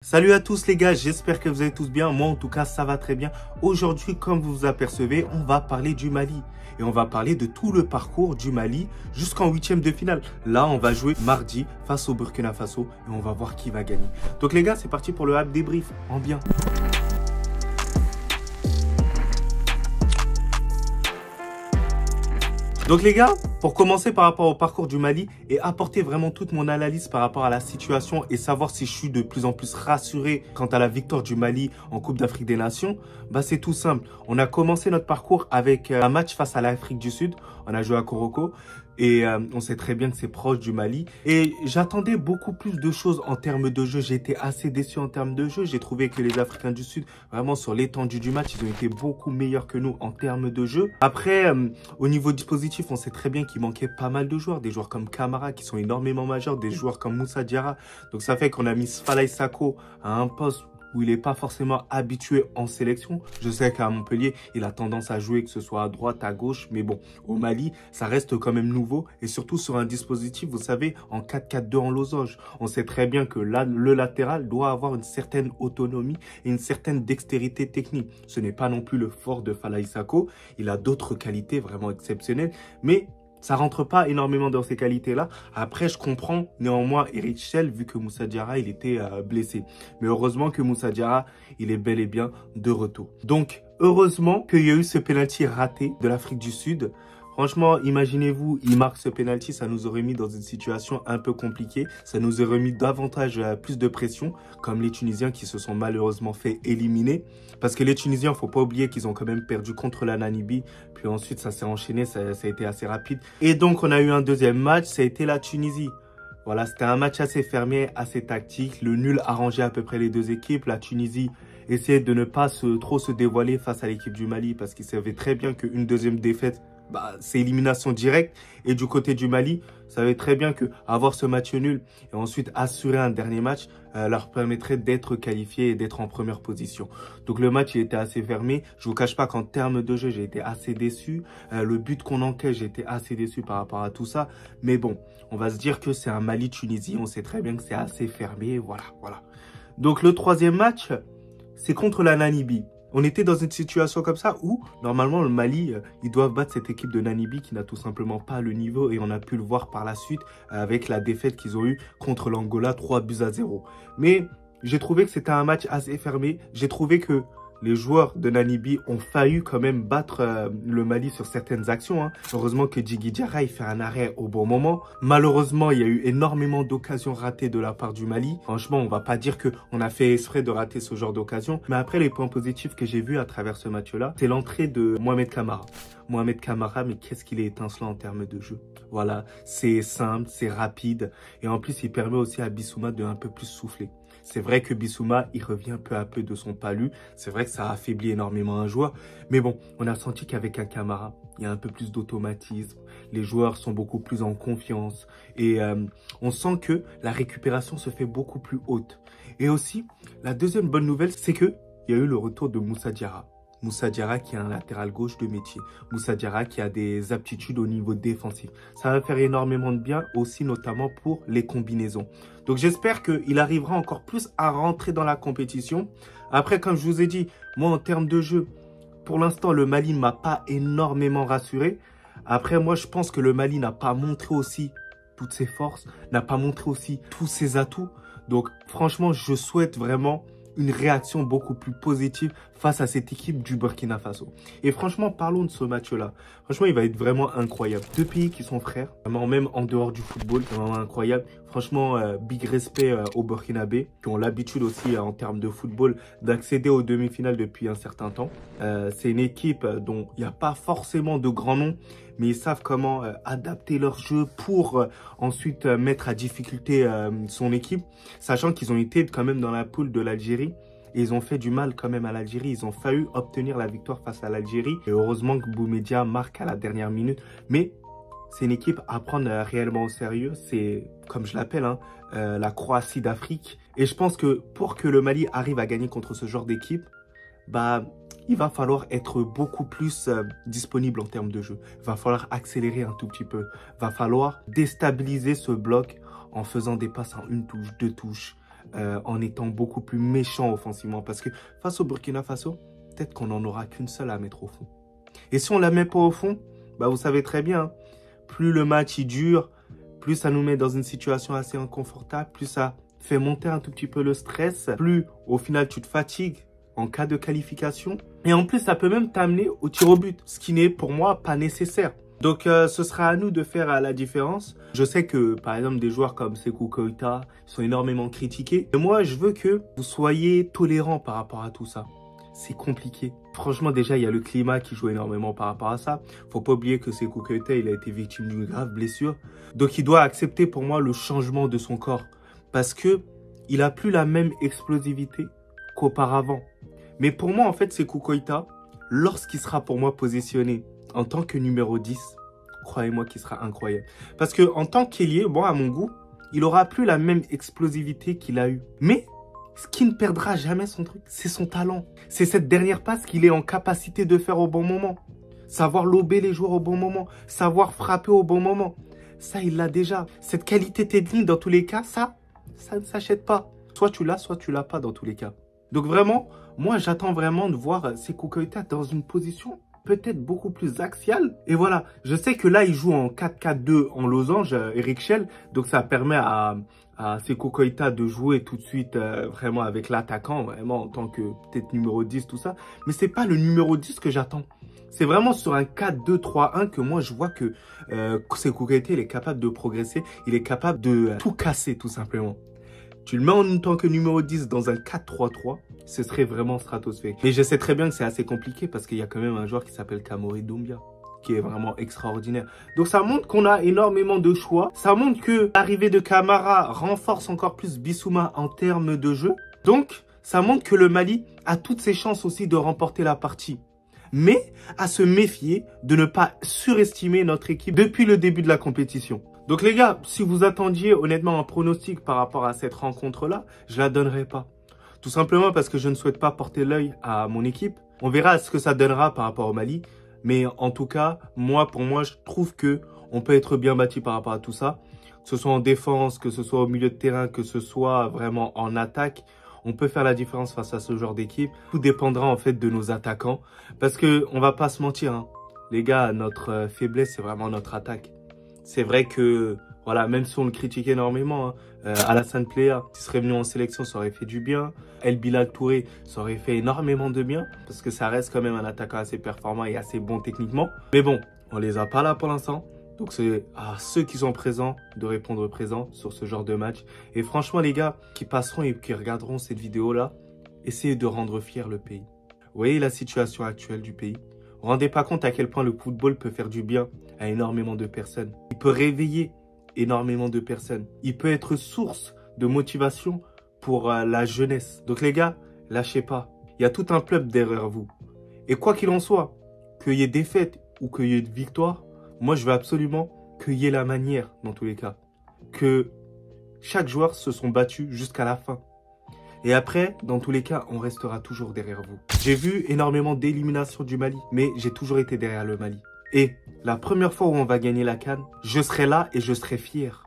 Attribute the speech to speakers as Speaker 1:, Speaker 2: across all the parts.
Speaker 1: Salut à tous les gars, j'espère que vous allez tous bien. Moi en tout cas ça va très bien. Aujourd'hui, comme vous vous apercevez, on va parler du Mali. Et on va parler de tout le parcours du Mali jusqu'en huitième de finale. Là on va jouer mardi face au Burkina Faso et on va voir qui va gagner. Donc les gars, c'est parti pour le Hap Débrief en bien. Donc les gars, pour commencer par rapport au parcours du Mali et apporter vraiment toute mon analyse par rapport à la situation et savoir si je suis de plus en plus rassuré quant à la victoire du Mali en Coupe d'Afrique des Nations, bah c'est tout simple. On a commencé notre parcours avec un match face à l'Afrique du Sud. On a joué à Koroko et on sait très bien que c'est proche du Mali. Et j'attendais beaucoup plus de choses en termes de jeu. J'ai été assez déçu en termes de jeu. J'ai trouvé que les Africains du Sud, vraiment sur l'étendue du match, ils ont été beaucoup meilleurs que nous en termes de jeu. Après, au niveau dispositif, on sait très bien qu'il manquait pas mal de joueurs. Des joueurs comme Camara qui sont énormément majeurs, des joueurs comme Moussa Diarra. Donc ça fait qu'on a mis Falaye Sako à un poste où il n'est pas forcément habitué en sélection. Je sais qu'à Montpellier, il a tendance à jouer que ce soit à droite, à gauche. Mais bon, au Mali, ça reste quand même nouveau. Et surtout sur un dispositif, vous savez, en 4-4-2 en losange. On sait très bien que là, le latéral doit avoir une certaine autonomie et une certaine dextérité technique. Ce n'est pas non plus le fort de Falaye Sako. Il a d'autres qualités vraiment exceptionnelles. Mais ça rentre pas énormément dans ces qualités-là. Après, je comprends néanmoins Eric Schell, vu que Moussa Diarra, il était blessé. Mais heureusement que Moussa Diarra, il est bel et bien de retour. Donc, heureusement qu'il y a eu ce penalty raté de l'Afrique du Sud. Franchement, imaginez-vous, il marque ce penalty, ça nous aurait mis dans une situation un peu compliquée. Ça nous aurait mis davantage plus de pression, comme les Tunisiens qui se sont malheureusement fait éliminer. Parce que les Tunisiens, faut pas oublier qu'ils ont quand même perdu contre la Namibie. Puis ensuite, ça s'est enchaîné, ça a été assez rapide. Et donc, on a eu un deuxième match, ça a été la Tunisie. Voilà, c'était un match assez fermé, assez tactique. Le nul arrangeait à peu près les deux équipes. La Tunisie essayait de ne pas trop se dévoiler face à l'équipe du Mali parce qu'ils savaient très bien qu'une deuxième défaite, c'est élimination directe. Et du côté du Mali, savait très bien que avoir ce match nul et ensuite assurer un dernier match leur permettrait d'être qualifiés et d'être en première position. Donc le match, il était assez fermé. Je vous cache pas qu'en termes de jeu, j'ai été assez déçu. Le but qu'on encaisse, j'ai été assez déçu par rapport à tout ça. Mais bon, on va se dire que c'est un Mali-Tunisie. On sait très bien que c'est assez fermé. Voilà. Donc le troisième match, c'est contre la Namibie. On était dans une situation comme ça où, normalement, le Mali, ils doivent battre cette équipe de Namibie qui n'a tout simplement pas le niveau. Et on a pu le voir par la suite avec la défaite qu'ils ont eue contre l'Angola, 3-0. Mais j'ai trouvé que c'était un match assez fermé. J'ai trouvé que les joueurs de Namibie ont failli quand même battre le Mali sur certaines actions. Heureusement que Djigui Diarra il fait un arrêt au bon moment. Malheureusement, il y a eu énormément d'occasions ratées de la part du Mali. Franchement, on va pas dire qu'on a fait exprès de rater ce genre d'occasion. Mais après, les points positifs que j'ai vus à travers ce match-là, c'est l'entrée de Mohamed Camara. Mohamed Camara, mais qu'est-ce qu'il est étincelant en termes de jeu. Voilà, c'est simple, c'est rapide. Et en plus, il permet aussi à Bissouma de un peu plus souffler. C'est vrai que Bissouma, il revient peu à peu de son palu. C'est vrai que ça affaiblit énormément un joueur. Mais bon, on a senti qu'avec un Camara, il y a un peu plus d'automatisme. Les joueurs sont beaucoup plus en confiance. Et on sent que la récupération se fait beaucoup plus haute. Et aussi, la deuxième bonne nouvelle, c'est qu'il y a eu le retour de Moussa Diarra. Moussa Diarra qui est un latéral gauche de métier. Moussa Diarra qui a des aptitudes au niveau défensif. Ça va faire énormément de bien aussi, notamment pour les combinaisons. Donc j'espère qu'il arrivera encore plus à rentrer dans la compétition. Après, comme je vous ai dit, moi en termes de jeu, pour l'instant le Mali ne m'a pas énormément rassuré. Après, moi je pense que le Mali n'a pas montré aussi toutes ses forces, n'a pas montré aussi tous ses atouts. Donc franchement, je souhaite vraiment une réaction beaucoup plus positive face à cette équipe du Burkina Faso. Et franchement, parlons de ce match-là. Franchement, il va être vraiment incroyable. Deux pays qui sont frères, vraiment même en dehors du football, c'est vraiment incroyable. Franchement, big respect aux Burkinabés, qui ont l'habitude aussi en termes de football d'accéder aux demi-finales depuis un certain temps. C'est une équipe dont il n'y a pas forcément de grands noms, mais ils savent comment adapter leur jeu pour ensuite mettre à difficulté son équipe, sachant qu'ils ont été quand même dans la poule de l'Algérie. Et ils ont fait du mal quand même à l'Algérie. Ils ont failli obtenir la victoire face à l'Algérie. Et heureusement que Boumediah marque à la dernière minute. Mais c'est une équipe à prendre réellement au sérieux. C'est, comme je l'appelle, la Croatie d'Afrique. Et je pense que pour que le Mali arrive à gagner contre ce genre d'équipe, il va falloir être beaucoup plus disponible en termes de jeu. Il va falloir accélérer un tout petit peu. Il va falloir déstabiliser ce bloc en faisant des passes en une touche, deux touches. en étant beaucoup plus méchant offensivement. Parce que face au Burkina Faso, peut-être qu'on n'en aura qu'une seule à mettre au fond. Et si on la met pas au fond, bah vous savez très bien, hein, plus le match il dure, plus ça nous met dans une situation assez inconfortable, plus ça fait monter un tout petit peu le stress, plus au final tu te fatigues en cas de qualification. Et en plus, ça peut même t'amener au tir au but, ce qui n'est pour moi pas nécessaire. Donc, ce sera à nous de faire la différence. Je sais que, par exemple, des joueurs comme Sékou Koïta sont énormément critiqués. Et moi, je veux que vous soyez tolérants par rapport à tout ça. C'est compliqué. Franchement, déjà, il y a le climat qui joue énormément par rapport à ça. Faut pas oublier que Sékou Koïta, il a été victime d'une grave blessure. Donc, il doit accepter pour moi le changement de son corps. Parce que il a plus la même explosivité qu'auparavant. Mais pour moi, en fait, Sékou Koïta, lorsqu'il sera pour moi positionné en tant que numéro 10, croyez-moi qu'il sera incroyable. Parce que en tant qu'ailier, bon, à mon goût, il aura plus la même explosivité qu'il a eu. Mais ce qui ne perdra jamais son truc, c'est son talent. C'est cette dernière passe qu'il est en capacité de faire au bon moment. Savoir lober les joueurs au bon moment. Savoir frapper au bon moment. Ça, il l'a déjà. Cette qualité technique, dans tous les cas, ça ne s'achète pas. Soit tu l'as pas dans tous les cas. Donc vraiment, moi j'attends vraiment de voir Sékou Koïta dans une position peut-être beaucoup plus axiale. Et voilà, je sais que là il joue en 4-4-2 en losange, Eric Schell. Donc ça permet à Sékou Koïta de jouer tout de suite vraiment avec l'attaquant, vraiment en tant que peut-être numéro 10, tout ça. Mais c'est pas le numéro 10 que j'attends. C'est vraiment sur un 4-2-3-1 que moi je vois que Sékou Koïta il est capable de progresser. Il est capable de tout casser tout simplement. Tu le mets en tant que numéro 10 dans un 4-3-3, ce serait vraiment stratosphérique. Mais je sais très bien que c'est assez compliqué parce qu'il y a quand même un joueur qui s'appelle Kamori Doumbia, qui est vraiment extraordinaire. Donc ça montre qu'on a énormément de choix. Ça montre que l'arrivée de Camara renforce encore plus Bissouma en termes de jeu. Donc ça montre que le Mali a toutes ses chances aussi de remporter la partie. Mais à se méfier de ne pas surestimer notre équipe depuis le début de la compétition. Donc les gars, si vous attendiez honnêtement un pronostic par rapport à cette rencontre-là, je la donnerai pas. Tout simplement parce que je ne souhaite pas porter l'œil à mon équipe. On verra ce que ça donnera par rapport au Mali. Mais en tout cas, pour moi, je trouve que on peut être bien bâti par rapport à tout ça. Que ce soit en défense, que ce soit au milieu de terrain, que ce soit vraiment en attaque. On peut faire la différence face à ce genre d'équipe. Tout dépendra en fait de nos attaquants. Parce que on va pas se mentir, hein. Les gars, notre faiblesse, c'est vraiment notre attaque. C'est vrai que, voilà, même si on le critique énormément, hein, Alassane Plea, qui serait venu en sélection, ça aurait fait du bien. El Bilal Touré, ça aurait fait énormément de bien. Parce que ça reste quand même un attaquant assez performant et assez bon techniquement. Mais bon, on les a pas là pour l'instant. Donc c'est à ceux qui sont présents de répondre présent sur ce genre de match. Et franchement les gars, qui passeront et qui regarderont cette vidéo-là, essayez de rendre fier le pays. Vous voyez la situation actuelle du pays? Vous vous rendez pas compte à quel point le football peut faire du bien à énormément de personnes. Il peut réveiller énormément de personnes. Il peut être source de motivation pour la jeunesse. Donc les gars, lâchez pas. Il y a tout un peuple derrière vous. Et quoi qu'il en soit, qu'il y ait défaite ou qu'il y ait victoire, moi je veux absolument qu'il y ait la manière dans tous les cas. Que chaque joueur se sont battus jusqu'à la fin. Et après, dans tous les cas, on restera toujours derrière vous. J'ai vu énormément d'éliminations du Mali, mais j'ai toujours été derrière le Mali. Et la première fois où on va gagner la CAN, je serai là et je serai fier.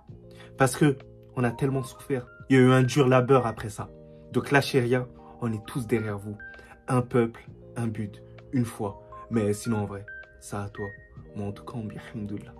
Speaker 1: Parce que on a tellement souffert. Il y a eu un dur labeur après ça. Donc lâchez rien, on est tous derrière vous. Un peuple, un but, une foi. Mais sinon en vrai, ça à toi. Moi en tout cas, on bien, alhamdoulilah.